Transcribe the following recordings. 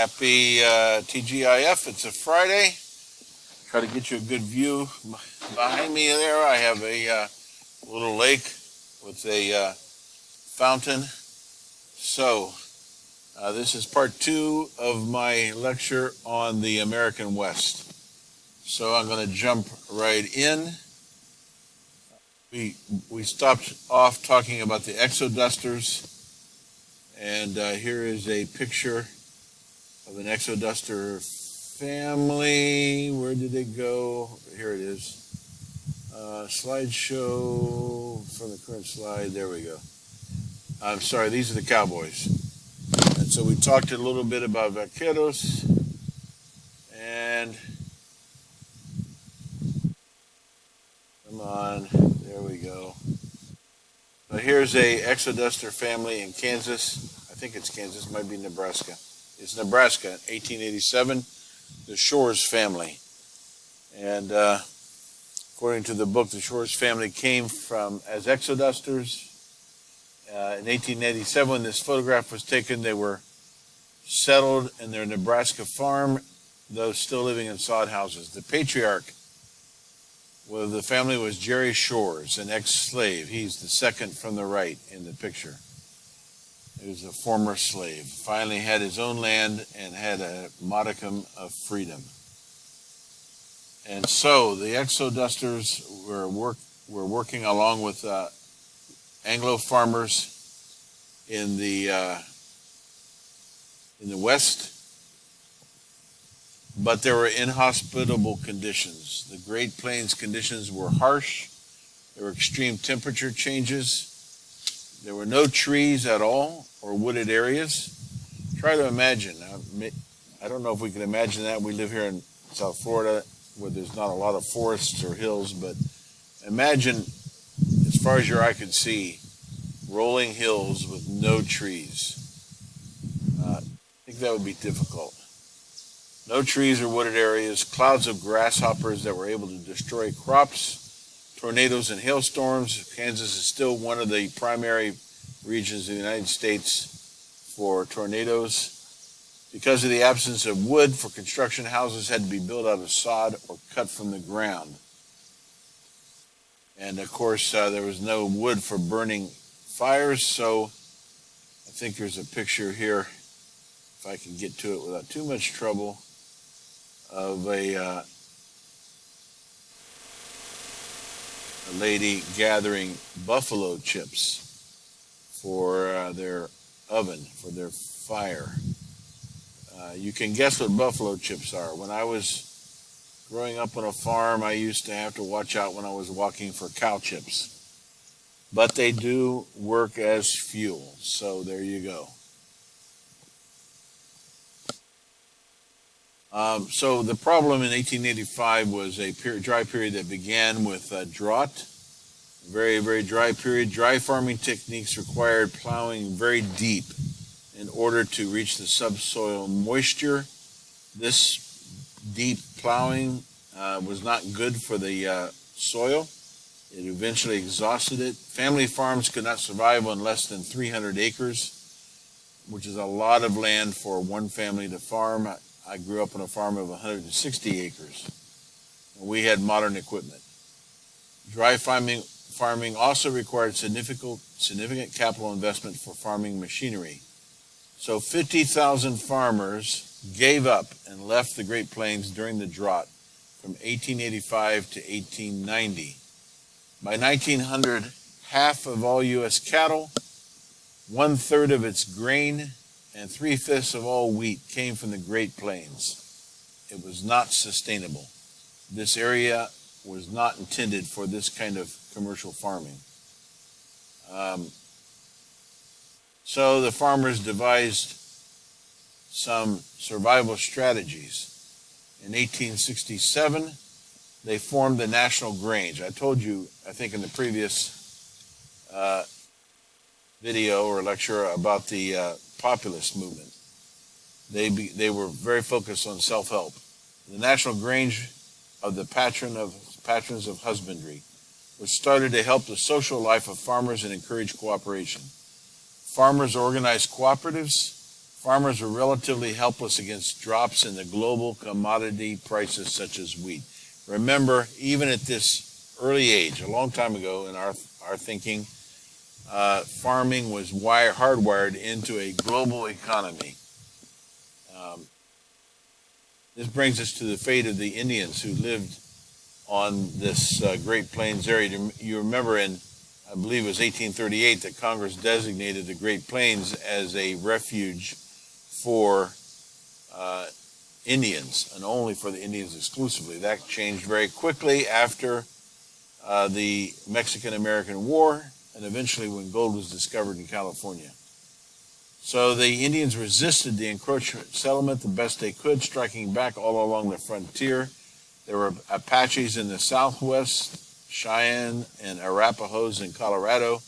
Happy TGIF. It's a Friday. Try to get you a good view. Behind me there, I have a little lake with a fountain. So, this is part 2 of my lecture on the American West. So I'm going to jump right in. We stopped off talking about the exodusters, and here is a picture of an exoduster family. Where did it go? Here it is. Slideshow from the current slide. There we go. I'm sorry, these are the cowboys. And so we talked a little bit about vaqueros, and come on, there we go. So here's a exoduster family in Kansas. I think it's Kansas, might be Nebraska. It's Nebraska, 1887, the Shores family. And according to the book, the Shores family came from as exodusters. In 1887, when this photograph was taken, they were settled in their Nebraska farm, though still living in sod houses. The patriarch of the family was Jerry Shores, an ex-slave. He's the second from the right in the picture. He was a former slave. Finally had his own land and had a modicum of freedom. And so the exodusters were working along with Anglo farmers in the West, but there were inhospitable conditions. The Great Plains conditions were harsh. There were extreme temperature changes. There were no trees at all or wooded areas. Try to imagine. I don't know if we can imagine that. We live here in South Florida where there's not a lot of forests or hills, but imagine, as far as your eye could see, rolling hills with no trees. I think that would be difficult. No trees or wooded areas, clouds of grasshoppers that were able to destroy crops, tornadoes and hailstorms. Kansas is still one of the primary regions in the United States for tornadoes. Because of the absence of wood for construction, houses had to be built out of sod or cut from the ground. And of course, there was no wood for burning fires, so I think there's a picture here, if I can get to it without too much trouble, of a lady gathering buffalo chips for their oven, for their fire. You can guess what buffalo chips are. When I was growing up on a farm, I used to have to watch out when I was walking for cow chips. But they do work as fuel, so there you go. So the problem in 1885 was a dry period that began with drought. Very, very dry period. Dry farming techniques required plowing very deep in order to reach the subsoil moisture. This deep plowing was not good for the soil. It eventually exhausted it. Family farms could not survive on less than 300 acres, which is a lot of land for one family to farm. I grew up on a farm of 160 acres. And we had modern equipment. Dry farming also required significant capital investment for farming machinery. So 50,000 farmers gave up and left the Great Plains during the drought from 1885 to 1890. By 1900, half of all U.S. cattle, 1/3 of its grain, and 3/5 of all wheat came from the Great Plains. It was not sustainable. This area was not intended for this kind of commercial farming. So the farmers devised some survival strategies. In 1867, they formed the National Grange. I told you, I think in the previous video or lecture about the populist movement. They were very focused on self-help. The National Grange of the Patrons of Husbandry was started to help the social life of farmers and encourage cooperation. Farmers organized cooperatives, Farmers were relatively helpless against drops in the global commodity prices such as wheat. Remember, even at this early age, a long time ago in our thinking, farming was hardwired into a global economy. This brings us to the fate of the Indians who lived on this Great Plains area. You remember I believe it was 1838, that Congress designated the Great Plains as a refuge for Indians, and only for the Indians exclusively. That changed very quickly after the Mexican-American War, and eventually when gold was discovered in California. So the Indians resisted the encroachment settlement the best they could, striking back all along the frontier. There were Apaches in the Southwest, Cheyenne and Arapahoes in Colorado,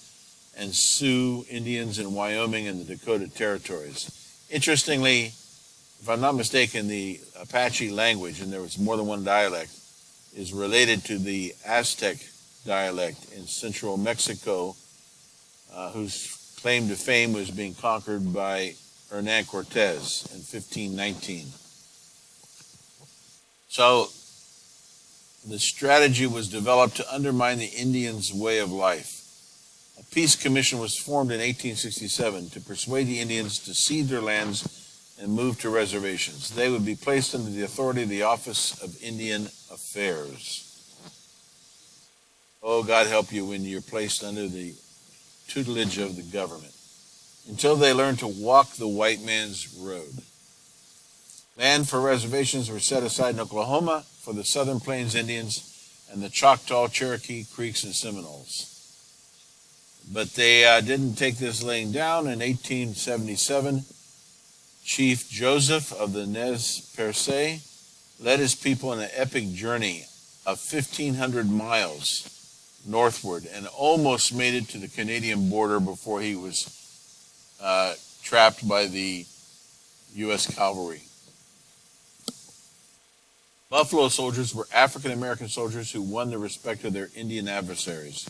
and Sioux Indians in Wyoming and the Dakota Territories. Interestingly, if I'm not mistaken, the Apache language, and there was more than one dialect, is related to the Aztec dialect in central Mexico, whose claim to fame was being conquered by Hernan Cortez in 1519. So the strategy was developed to undermine the Indians' way of life. A peace commission was formed in 1867 to persuade the Indians to cede their lands and move to reservations. They would be placed under the authority of the Office of Indian Affairs. Oh, God help you when you're placed under the tutelage of the government, until they learn to walk the white man's road. Land for reservations were set aside in Oklahoma for the Southern Plains Indians and the Choctaw, Cherokee, Creeks, and Seminoles. But they didn't take this laying down. In 1877, Chief Joseph of the Nez Perce led his people on an epic journey of 1,500 miles northward and almost made it to the Canadian border before he was trapped by the U.S. cavalry. Buffalo soldiers were African-American soldiers who won the respect of their Indian adversaries.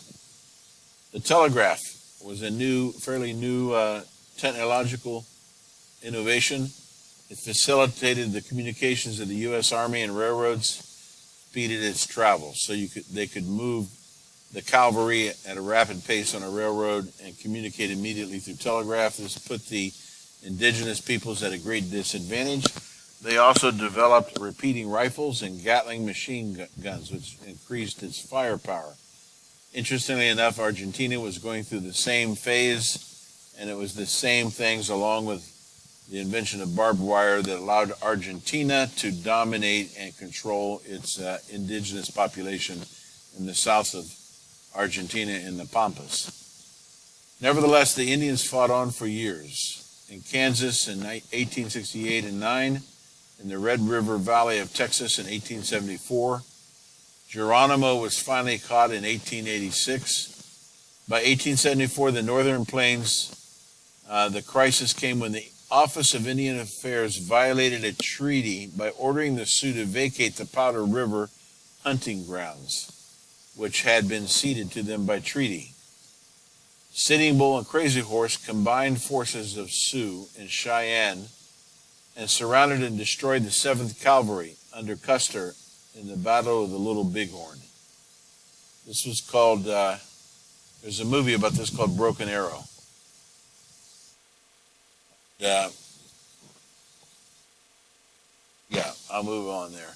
The telegraph was a fairly new technological innovation. It facilitated the communications of the U.S. Army and railroads, speeded its travel, so they could move the cavalry at a rapid pace on a railroad and communicate immediately through telegraph. This put the indigenous peoples at a great disadvantage. They also developed repeating rifles and Gatling machine guns, which increased its firepower. Interestingly enough, Argentina was going through the same phase, and it was the same things along with the invention of barbed wire that allowed Argentina to dominate and control its indigenous population in the south of Argentina in the Pampas. Nevertheless, the Indians fought on for years. In Kansas in 1868 and 9, in the Red River Valley of Texas in 1874. Geronimo was finally caught in 1886. By 1874, the Northern Plains, the crisis came when the Office of Indian Affairs violated a treaty by ordering the Sioux to vacate the Powder River hunting grounds, which had been ceded to them by treaty. Sitting Bull and Crazy Horse combined forces of Sioux and Cheyenne and surrounded and destroyed the 7th Cavalry under Custer in the Battle of the Little Bighorn. This was called, there's a movie about this called Broken Arrow. I'll move on there.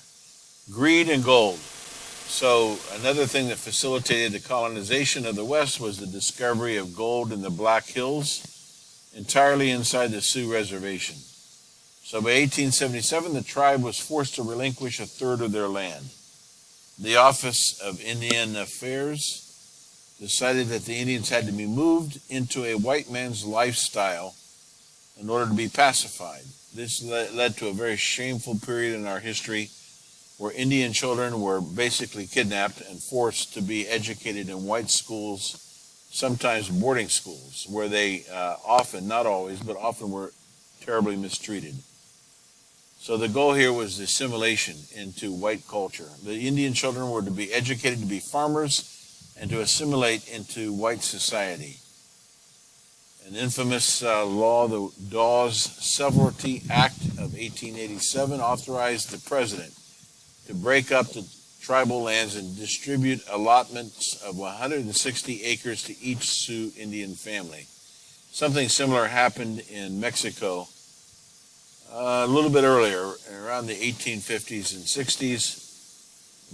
Greed and gold. So another thing that facilitated the colonization of the West was the discovery of gold in the Black Hills, entirely inside the Sioux Reservation. So by 1877, the tribe was forced to relinquish a third of their land. The Office of Indian Affairs decided that the Indians had to be moved into a white man's lifestyle in order to be pacified. This led to a very shameful period in our history where Indian children were basically kidnapped and forced to be educated in white schools, sometimes boarding schools, where they often, not always, but often were terribly mistreated. So the goal here was assimilation into white culture. The Indian children were to be educated to be farmers and to assimilate into white society. An infamous law, the Dawes Severalty Act of 1887, authorized the president to break up the tribal lands and distribute allotments of 160 acres to each Sioux Indian family. Something similar happened in Mexico a little bit earlier, around the 1850s and 60s,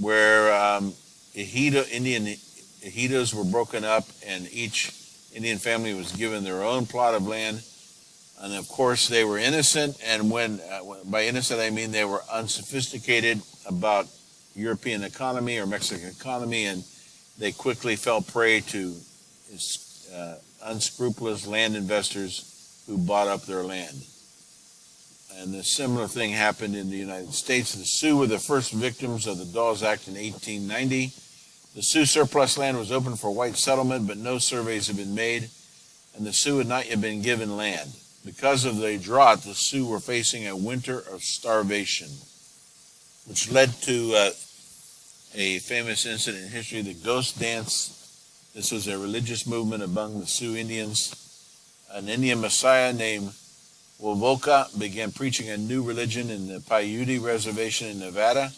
where Indian ejidos were broken up and each Indian family was given their own plot of land. And of course, they were innocent. And by innocent, I mean they were unsophisticated about European economy or Mexican economy, and they quickly fell prey to unscrupulous land investors who bought up their land. And a similar thing happened in the United States. The Sioux were the first victims of the Dawes Act in 1890. The Sioux surplus land was open for white settlement, but no surveys had been made, and the Sioux had not yet been given land. Because of the drought, the Sioux were facing a winter of starvation, which led to a famous incident in history, the Ghost Dance. This was a religious movement among the Sioux Indians. An Indian messiah named Wovoka began preaching a new religion in the Paiute Reservation in Nevada.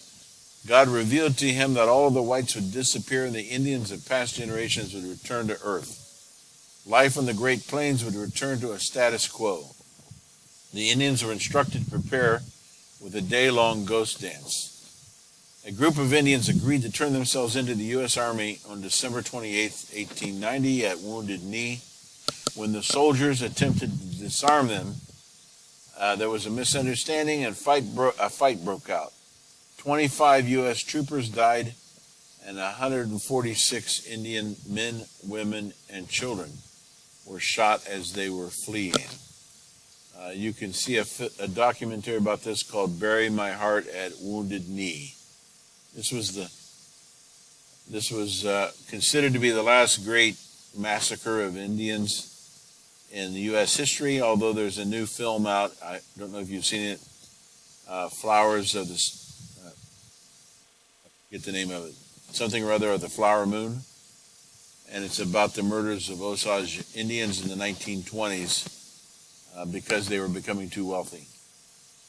God revealed to him that all of the whites would disappear and the Indians of past generations would return to earth. Life on the Great Plains would return to a status quo. The Indians were instructed to prepare with a day-long ghost dance. A group of Indians agreed to turn themselves into the U.S. Army on December 28, 1890 at Wounded Knee. When the soldiers attempted to disarm them, there was a misunderstanding and a fight broke out. 25 U.S. troopers died and 146 Indian men, women, and children were shot as they were fleeing. You can see a documentary about this called Bury My Heart at Wounded Knee. This was considered to be the last great massacre of Indians in the U.S. history, although there's a new film out. I don't know if you've seen it, Flowers of the, get the name of it, something or other of the Flower Moon. And it's about the murders of Osage Indians in the 1920s because they were becoming too wealthy.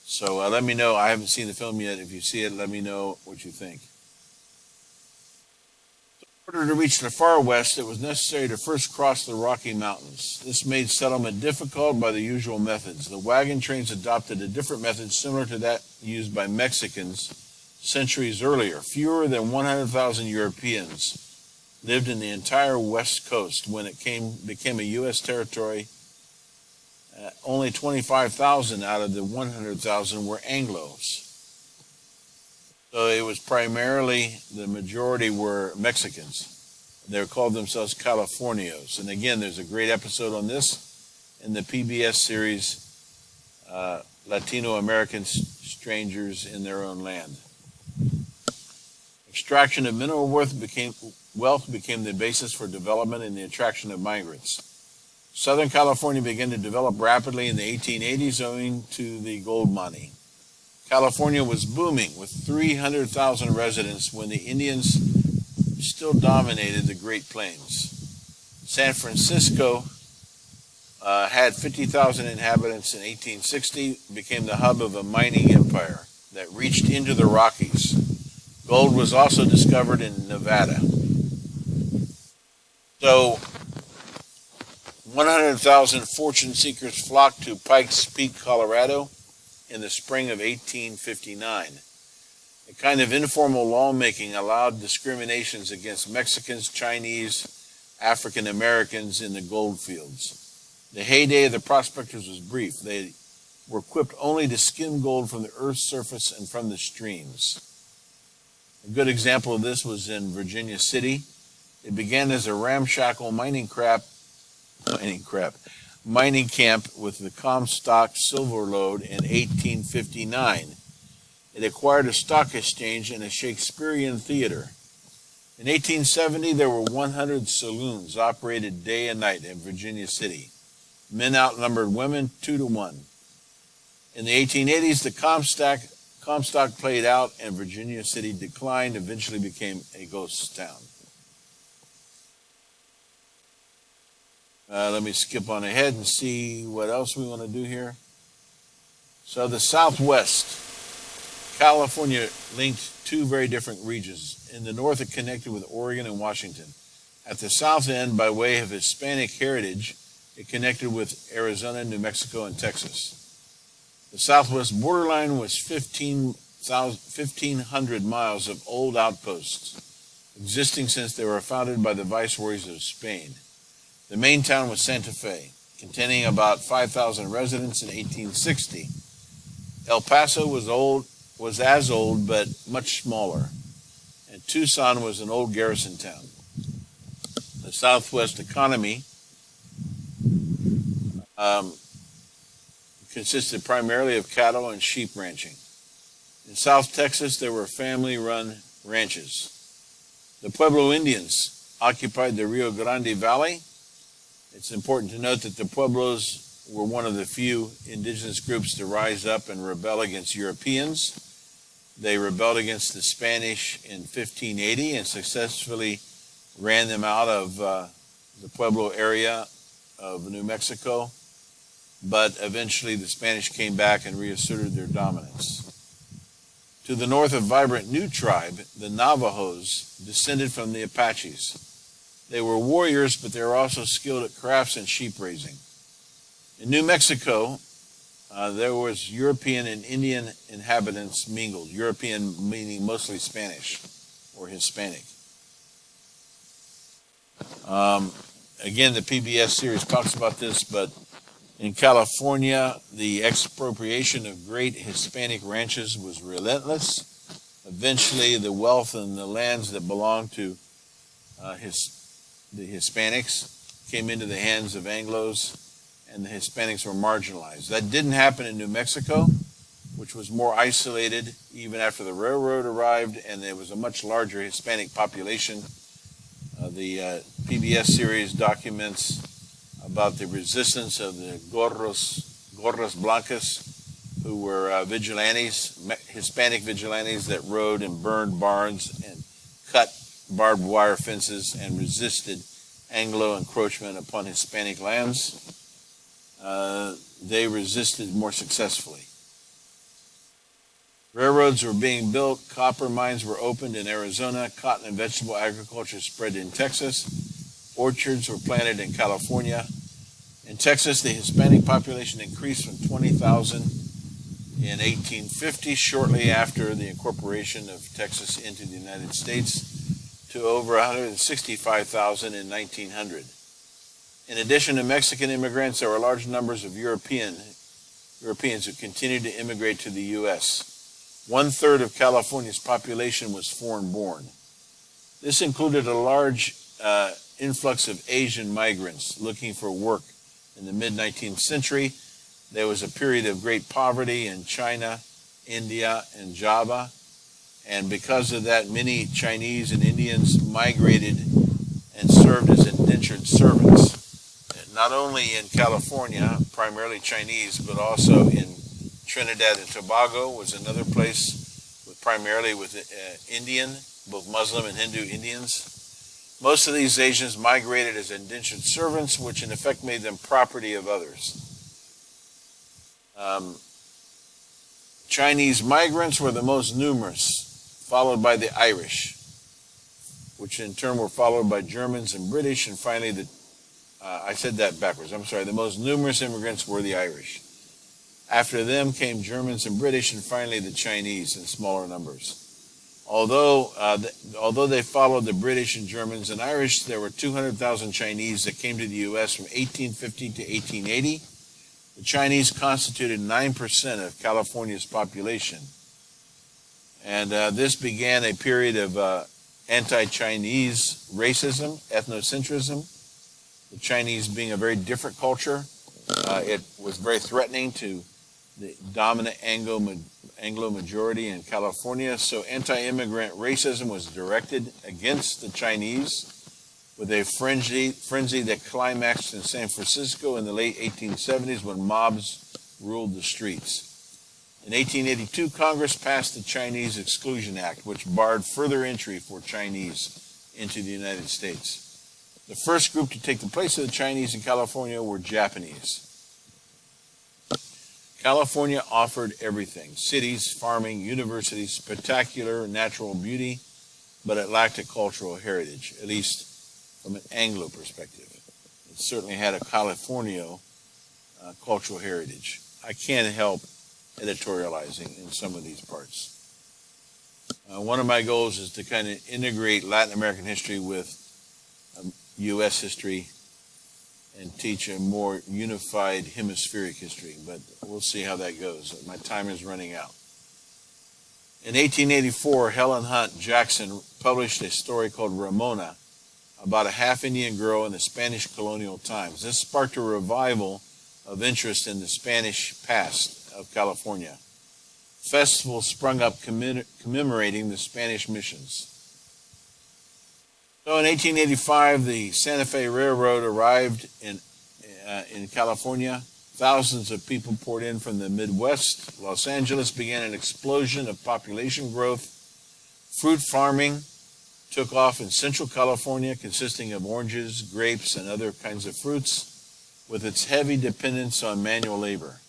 So let me know. I haven't seen the film yet. If you see it, let me know what you think. In order to reach the far west, it was necessary to first cross the Rocky Mountains. This made settlement difficult by the usual methods. The wagon trains adopted a different method similar to that used by Mexicans centuries earlier. Fewer than 100,000 Europeans lived in the entire West Coast when it became a U.S. territory. Only 25,000 out of the 100,000 were Anglos. So it was primarily, the majority were Mexicans. They called themselves Californios. And again, there's a great episode on this in the PBS series, Latino American Strangers in Their Own Land. Extraction of mineral wealth became the basis for development and the attraction of migrants. Southern California began to develop rapidly in the 1880s owing to the gold mining. California was booming with 300,000 residents when the Indians still dominated the Great Plains. San Francisco had 50,000 inhabitants in 1860, became the hub of a mining empire that reached into the Rockies. Gold was also discovered in Nevada. So 100,000 fortune seekers flocked to Pikes Peak, Colorado in the spring of 1859. A kind of informal lawmaking allowed discriminations against Mexicans, Chinese, African Americans in the gold fields. The heyday of the prospectors was brief. They were equipped only to skim gold from the earth's surface and from the streams. A good example of this was in Virginia City. It began as a ramshackle mining camp with the Comstock Silver Lode in 1859. It acquired a stock exchange and a Shakespearean theater. In 1870, there were 100 saloons operated day and night in Virginia City. Men outnumbered women 2-1. In the 1880s, the Comstock played out and Virginia City declined, eventually became a ghost town. Let me skip on ahead and see what else we want to do here. So the Southwest, California linked two very different regions. In the north, it connected with Oregon and Washington. At the south end, by way of Hispanic heritage, it connected with Arizona, New Mexico, and Texas. The southwest borderline was 1,500 miles of old outposts, existing since they were founded by the viceroys of Spain. The main town was Santa Fe, containing about 5,000 residents in 1860. El Paso was as old, but much smaller, and Tucson was an old garrison town. The Southwest economy consisted primarily of cattle and sheep ranching. In South Texas, there were family-run ranches. The Pueblo Indians occupied the Rio Grande Valley. It's important to note that the Pueblos were one of the few indigenous groups to rise up and rebel against Europeans. They rebelled against the Spanish in 1580 and successfully ran them out of the Pueblo area of New Mexico. But eventually the Spanish came back and reasserted their dominance. To the north, a vibrant new tribe, the Navajos, descended from the Apaches. They were warriors, but they were also skilled at crafts and sheep raising. In New Mexico, there was European and Indian inhabitants mingled, European meaning mostly Spanish or Hispanic. Again, the PBS series talks about this, but in California, the expropriation of great Hispanic ranches was relentless. Eventually, the wealth and the lands that belonged to the Hispanics came into the hands of Anglos, and the Hispanics were marginalized. That didn't happen in New Mexico, which was more isolated even after the railroad arrived, and there was a much larger Hispanic population. The PBS series documents about the resistance of the Gorras Blancas, who were vigilantes, Hispanic vigilantes that rode and burned barns and cut barbed wire fences and resisted Anglo encroachment upon Hispanic lands. They resisted more successfully. Railroads were being built, copper mines were opened in Arizona, cotton and vegetable agriculture spread in Texas, orchards were planted in California. In Texas, the Hispanic population increased from 20,000 in 1850, shortly after the incorporation of Texas into the United States, to over 165,000 in 1900. In addition to Mexican immigrants, there were large numbers of Europeans who continued to immigrate to the U.S. 1/3 of California's population was foreign-born. This included a large influx of Asian migrants looking for work. In the mid-19th century, there was a period of great poverty in China, India, and Java. And because of that, many Chinese and Indians migrated and served as indentured servants, not only in California, primarily Chinese, but also in Trinidad and Tobago was another place primarily with Indian, both Muslim and Hindu Indians. Most of these Asians migrated as indentured servants, which in effect made them property of others. Chinese migrants were the most numerous, followed by the Irish, which in turn were followed by Germans and British, and finally I said that backwards. I'm sorry. The most numerous immigrants were the Irish. After them came Germans and British, and finally the Chinese in smaller numbers. Although they followed the British and Germans and Irish, there were 200,000 Chinese that came to the U.S. from 1850 to 1880. The Chinese constituted 9% of California's population. And this began a period of anti-Chinese racism, ethnocentrism. The Chinese being a very different culture, it was very threatening to the dominant Anglo majority in California. So anti-immigrant racism was directed against the Chinese, with a frenzy that climaxed in San Francisco in the late 1870s when mobs ruled the streets. In 1882, Congress passed the Chinese Exclusion Act, which barred further entry for Chinese into the United States. The first group to take the place of the Chinese in California were Japanese. California offered everything: cities, farming, universities, spectacular natural beauty, but it lacked a cultural heritage, at least from an Anglo perspective. It certainly had a Californio cultural heritage. I can't help editorializing in some of these parts. One of my goals is to kind of integrate Latin American history with U.S. history and teach a more unified hemispheric history, but we'll see how that goes. My time is running out. In 1884, Helen Hunt Jackson published a story called Ramona about a half-Indian girl in the Spanish colonial times. This sparked a revival of interest in the Spanish past of California. Festivals sprung up commemorating the Spanish missions. So in 1885, the Santa Fe Railroad arrived in California. Thousands of people poured in from the Midwest. Los Angeles began an explosion of population growth. Fruit farming took off in Central California, consisting of oranges, grapes, and other kinds of fruits, with its heavy dependence on manual labor.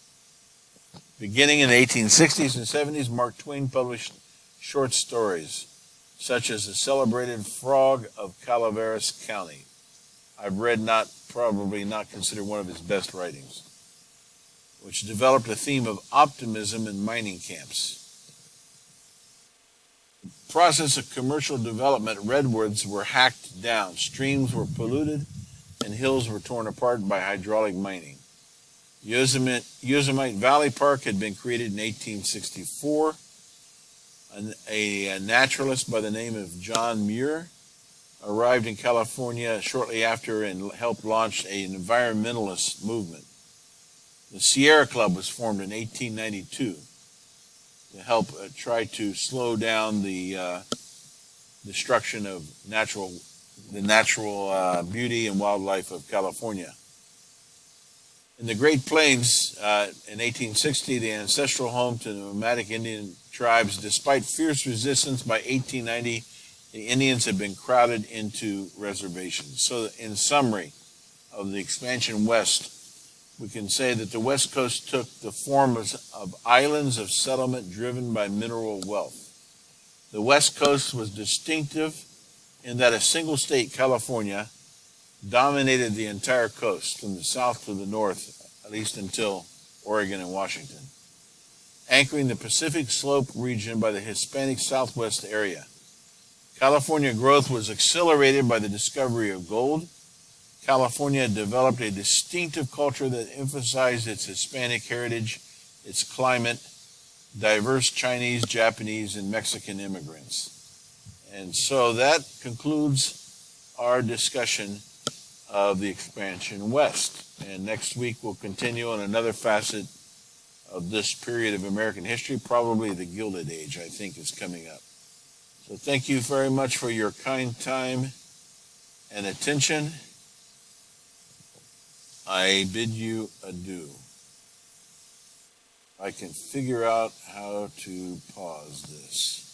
Beginning in the 1860s and 70s, Mark Twain published short stories, such as The Celebrated Frog of Calaveras County. I've read, probably not considered one of his best writings, which developed a theme of optimism in mining camps. In the process of commercial development, redwoods were hacked down, streams were polluted, and hills were torn apart by hydraulic mining. Yosemite Valley Park had been created in 1864. A naturalist by the name of John Muir arrived in California shortly after and helped launch an environmentalist movement. The Sierra Club was formed in 1892 to help try to slow down the destruction of the natural beauty and wildlife of California. In the Great Plains, in 1860, the ancestral home to nomadic Indian tribes, despite fierce resistance, by 1890, the Indians had been crowded into reservations. So in summary of the expansion west, we can say that the West Coast took the form of islands of settlement driven by mineral wealth. The West Coast was distinctive in that a single state, California, dominated the entire coast from the south to the north, at least until Oregon and Washington, anchoring the Pacific Slope region by the Hispanic Southwest area. California growth was accelerated by the discovery of gold. California developed a distinctive culture that emphasized its Hispanic heritage, its climate, diverse Chinese, Japanese, and Mexican immigrants. And so that concludes our discussion of the expansion west. And next week we'll continue on another facet of this period of American history. Probably the Gilded Age, I think, is coming up. So thank you very much for your kind time and attention. I bid you adieu. I can figure out how to pause this.